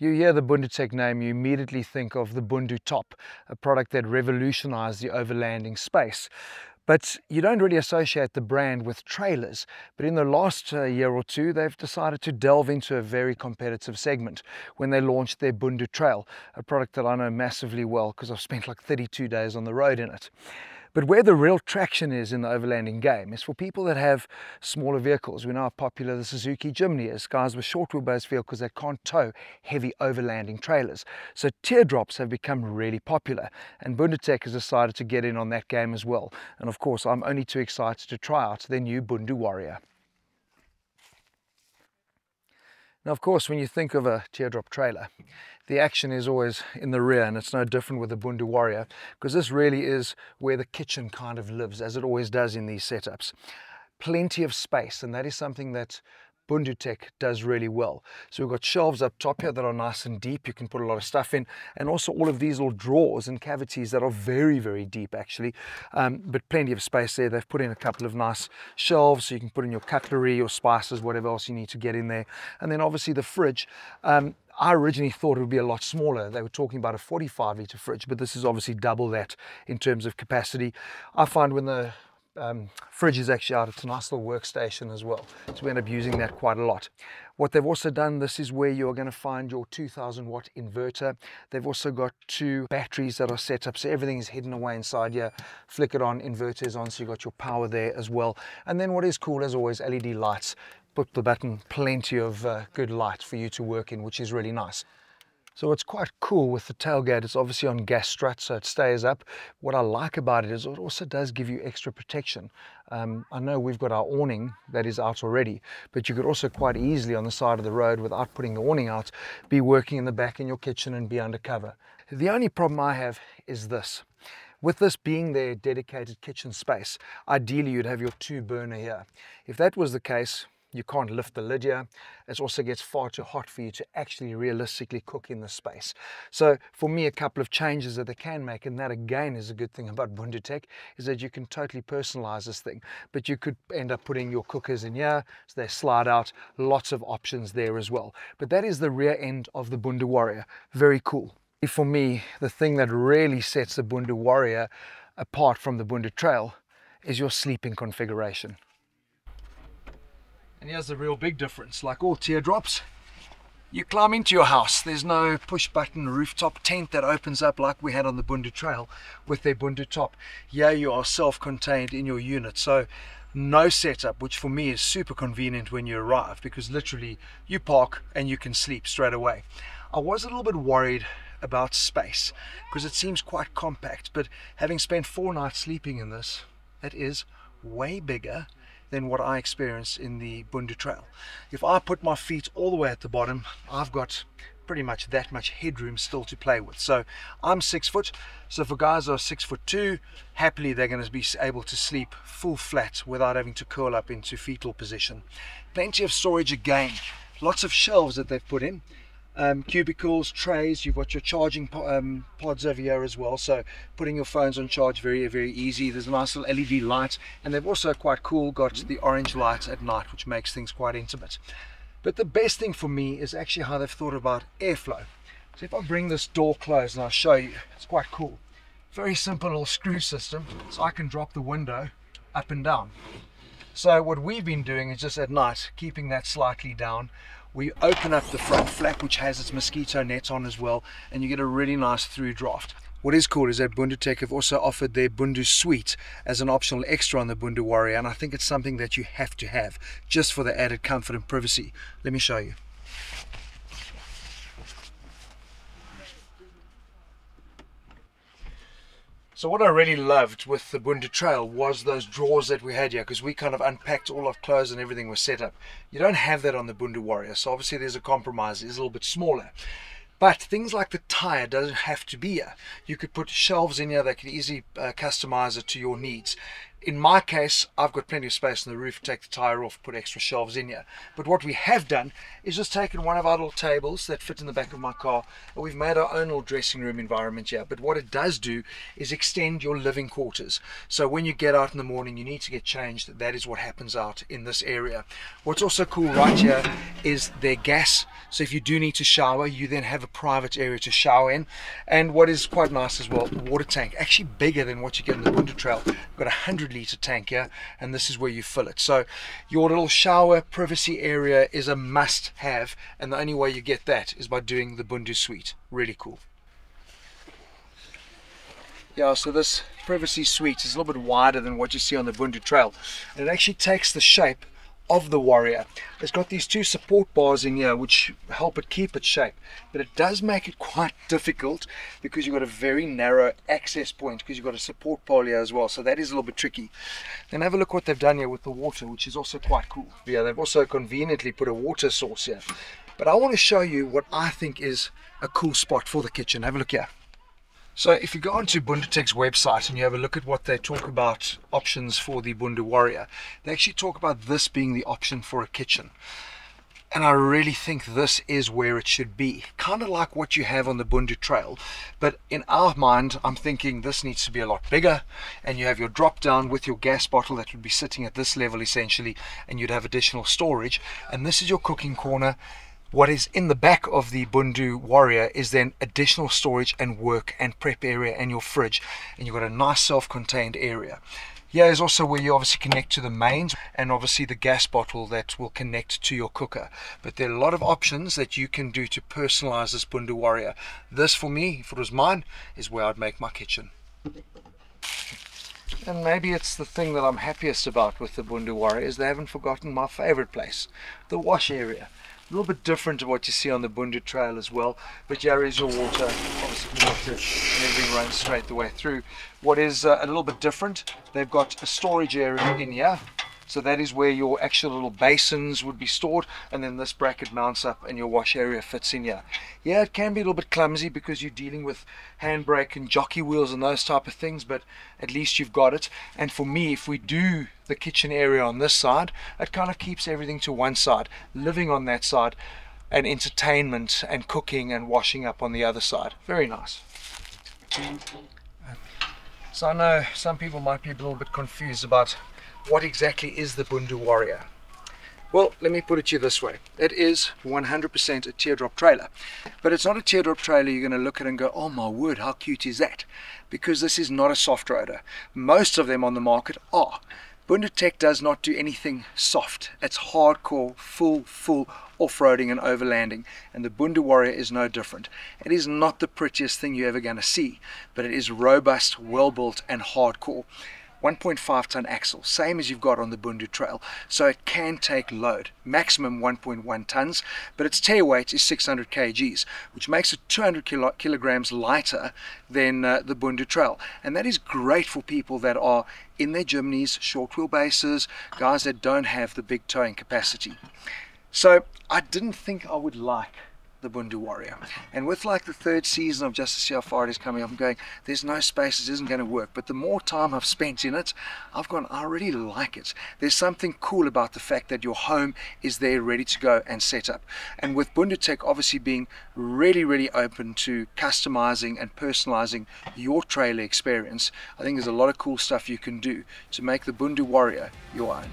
You hear the BunduTec name, you immediately think of the BunduTop, a product that revolutionized the overlanding space. But you don't really associate the brand with trailers. But in the last year or two, they've decided to delve into a very competitive segment when they launched their Bundu Trail, a product that I know massively well because I've spent like 32 days on the road in it. But where the real traction is in the overlanding game is for people that have smaller vehicles. We know how popular the Suzuki Jimny is, guys with short wheelbase vehicles that can't tow heavy overlanding trailers. So teardrops have become really popular, and BunduTec has decided to get in on that game as well. And of course, I'm only too excited to try out their new BunduWarrior. Now, of course, when you think of a teardrop trailer, the action is always in the rear, and it's no different with the BunduWarrior, because this really is where the kitchen kind of lives, as it always does in these setups. Plenty of space, and that is something that BunduTec does really well. So we've got shelves up top here that are nice and deep. You can put a lot of stuff in, and also all of these little drawers and cavities that are very, very deep actually, but plenty of space there. They've put in a couple of nice shelves so you can put in your cutlery, your spices, whatever else you need to get in there. And then obviously the fridge. I originally thought it would be a lot smaller. They were talking about a 45-litre fridge, but this is obviously double that in terms of capacity. I find when the fridge is actually out, it's a nice little workstation as well, so we end up using that quite a lot. What they've also done, this is where you're going to find your 2000 watt inverter. They've also got 2 batteries that are set up, so everything is hidden away inside here. Flick it on, inverter is on, so you've got your power there as well. And then what is cool, as always, LED lights. Put the button, plenty of good light for you to work in, which is really nice. So what's quite cool with the tailgate, it's obviously on gas strut, so it stays up. What I like about it is it also does give you extra protection. I know we've got our awning that is out already, but you could also quite easily on the side of the road, without putting the awning out, be working in the back in your kitchen and be undercover. The only problem I have is this. With this being their dedicated kitchen space, ideally you'd have your 2 burner here. If that was the case, you can't lift the lid here. It also gets far too hot for you to actually realistically cook in the space. So for me, a couple of changes that they can make, and that again is a good thing about BunduTec, is that you can totally personalize this thing. But you could end up putting your cookers in here, so they slide out. Lots of options there as well. But that is the rear end of the BunduWarrior. Very cool. For me, the thing that really sets the BunduWarrior apart from the Bundu Trail is your sleeping configuration. And here's the real big difference. Like all teardrops, you climb into your house. There's no push button rooftop tent that opens up like we had on the Bundu Trail with their BunduTop. Here you are self-contained in your unit, so no setup, which for me is super convenient when you arrive, because literally you park and you can sleep straight away. I was a little bit worried about space because it seems quite compact, but having spent 4 nights sleeping in this, it is way bigger than what I experienced in the Bundu Trail. If I put my feet all the way at the bottom, I've got pretty much that much headroom still to play with. So I'm 6 foot, so for guys who are 6'2", happily they're going to be able to sleep full flat without having to curl up into fetal position. Plenty of storage again, lots of shelves that they've put in. Cubicles, trays, you've got your charging pods over here as well, so putting your phones on charge very, very easy. There's a nice little LED light, and they've also quite cool got the orange light at night, which makes things quite intimate. But the best thing for me is actually how they've thought about airflow. So if I bring this door closed and I'll show you, it's quite cool. Very simple little screw system, so I can drop the window up and down. So what we've been doing is just at night, keeping that slightly down. We open up the front flap, which has its mosquito net on as well, and you get a really nice through draft. What is cool is that BunduTec have also offered their Bundu Suite as an optional extra on the BunduWarrior, and I think it's something that you have to have just for the added comfort and privacy. Let me show you. So what I really loved with the Bundu Trail was those drawers that we had here, because we kind of unpacked all our clothes and everything was set up. You don't have that on the BunduWarrior, so obviously there's a compromise. It's a little bit smaller. But things like the tire doesn't have to be here. You could put shelves in here that can easily customize it to your needs. In my case, I've got plenty of space on the roof to take the tire off, put extra shelves in here. But what we have done is just taken one of our little tables that fit in the back of my car, and we've made our own little dressing room environment here. But what it does do is extend your living quarters. So when you get out in the morning, you need to get changed. That is what happens out in this area. What's also cool right here is their gas. So if you do need to shower, you then have a private area to shower in. And what is quite nice as well, the water tank, actually bigger than what you get in the Bundu Trail. We've got a 100-litre tank here, and this is where you fill it. So your little shower privacy area is a must-have, and the only way you get that is by doing the Bundu suite. Really cool. Yeah, so this privacy suite is a little bit wider than what you see on the Bundu Trail, and it actually takes the shape of the Warrior. It's got these two support bars in here which help it keep its shape, but it does make it quite difficult because you've got a very narrow access point, because you've got a support pole here as well, so that is a little bit tricky. Then have a look what they've done here with the water, which is also quite cool. Yeah, they've also conveniently put a water source here. But I want to show you what I think is a cool spot for the kitchen. Have a look here. So if you go onto BunduTec's website and you have a look at what they talk about options for the BunduWarrior, they actually talk about this being the option for a kitchen. And I really think this is where it should be. Kind of like what you have on the Bundu Trail. But in our mind, I'm thinking this needs to be a lot bigger. And you have your drop down with your gas bottle that would be sitting at this level essentially. And you'd have additional storage. And this is your cooking corner. What is in the back of the BunduWarrior is then additional storage and work and prep area and your fridge, and you've got a nice self-contained area. Here is also where you obviously connect to the mains and obviously the gas bottle that will connect to your cooker. But there are a lot of options that you can do to personalize this BunduWarrior. This for me, if it was mine, is where I'd make my kitchen. And maybe it's the thing that I'm happiest about with the BunduWarrior is they haven't forgotten my favorite place, the wash area. A little bit different to what you see on the Bundu Trail as well, but here is your water, obviously water, and everything runs straight the way through. What is a little bit different, they've got a storage area in here, so that is where your actual little basins would be stored, and then this bracket mounts up and your wash area fits in here. Yeah, it can be a little bit clumsy because you're dealing with handbrake and jockey wheels and those type of things, but at least you've got it. And for me, if we do the kitchen area on this side, it kind of keeps everything to one side, living on that side, and entertainment and cooking and washing up on the other side. Very nice. So I know some people might be a little bit confused about what exactly is the BunduWarrior. Well, let me put it to you this way. It is 100% a teardrop trailer. But it's not a teardrop trailer you're going to look at and go, oh my word, how cute is that? Because this is not a soft roader. Most of them on the market are. BunduTec does not do anything soft. It's hardcore, full off-roading and overlanding, and the BunduWarrior is no different. It is not the prettiest thing you're ever going to see, but it is robust, well-built and hardcore. 1.5 ton axle, same as you've got on the Bundu Trail, so it can take load, maximum 1.1 tons, but its tear weight is 600 kgs, which makes it 200 kilograms lighter than the Bundu Trail, and that is great for people that are in their Jimneys, short wheelbases, guys that don't have the big towing capacity. So I didn't think I would like the BunduWarrior, and with like the third season of just to see how far it is coming up, I'm going, there's no space, it isn't going to work. But the more time I've spent in it, I've gone, I really like it. There's something cool about the fact that your home is there ready to go and set up. And with BunduTec obviously being really open to customizing and personalizing your trailer experience, I think there's a lot of cool stuff you can do to make the BunduWarrior your own.